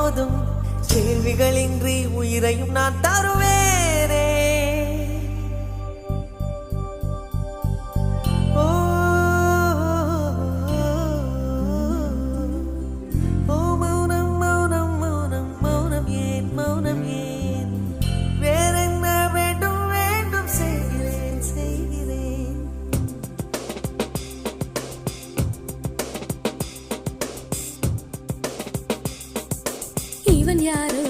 போதும் கேள்விகளின்றி உயிரையும் நான் தருவேனே. ஓ ஓ மௌனம் மௌனம் மௌனம் மௌனம் ஏன் மௌனம் ஏன் வேறென்ன வேண்டும் வேண்டும் செய்கிறேன் செய்கிறேன். இவன் யாரோ